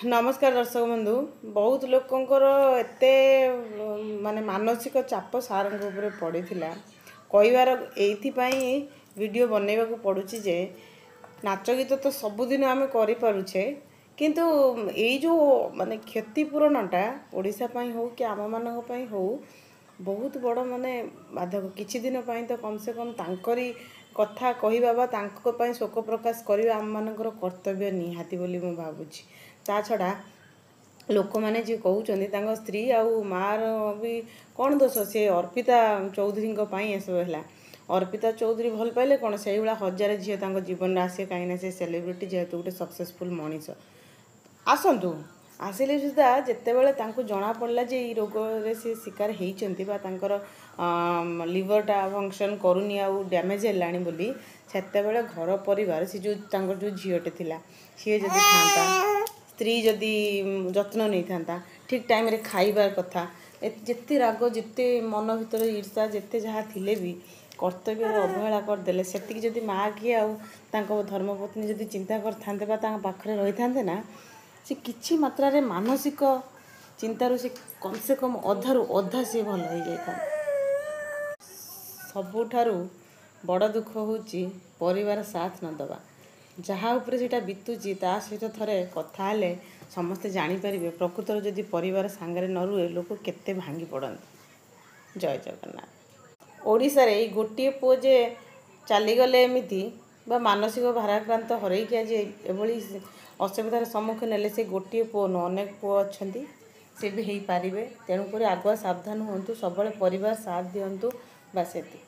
नमस्कार दर्शक बंधु। बहुत लोकंकर एते माने मानसिक चाप सार ऊपर पड़ी कहबार एइथिपाई वीडियो बनैबा पड़ुछि जे नाच गीत तो सबुदिन आम करें किंतु यही जो माने क्षतिपूरणटा ओडिशा पई हो कि आम मानक पई हो बहुत बड़ माने बाधक किछि दिन पई तो कम से कम तांकरी कथा कहवा बा तांको पई शोक प्रकाश करवा आम मानकर कर्तव्य निहाती बोली मु भाबुछि। ता छड़ा लोक मैंने जी कहते स्त्री आउ मार भी कौन दोष से अर्पिता चौधरी ये सब है। अर्पिता चौधरी भल पाइले कौन से हजार झील जीवन में आसे कहीं से सेलिब्रिटी जेहेतु गोटे सक्सेसफुल मनीष आसतु आसिले सुधा जिते बड़े जना पड़ा जे ये रोग से शिकार होती लिवरटा फंक्शन करूनी आउ डैमेज है बोली सेते घर परिवार से जो झीटे थिला सी जदि था स्त्री जदि जत्न नहीं था ठीक टाइम रे खाइबार कथा जिते राग जिते मन भर ईर्षा जिते जहाँ थिले भी कर्तव्य अवहेला करदे से जदि माँ किए आउ धर्मपत्नी जदि चिंता करते पाखे रही था ना से किछि मात्रा रे मानसिक चिंतार से कम अधारू अधा सी भल हो जाता। सबुठारु बड़ दुख होची परिवार साथ न दबा जहाँ उपरे सेटा बीतुची ता सहित थरे कथा हेले समस्ते जानीपारे प्रकृतर जदि परिवार सांगरे न रुए लोक केते भांगी पड़ते। जय जगन्नाथ। ओडिशा रे गोटे पुओ जे चलीगले एमिति बा मानसिक भाराक्रांत हरैकि आज एभली असुविधार सम्मुखीन हेले से गोटे पुओ न अनेक पुओ अच्छी से भी हो पारे। तेणुक आगुआ सावधान हूँ सब परिवार साथ दिंतु बस एति।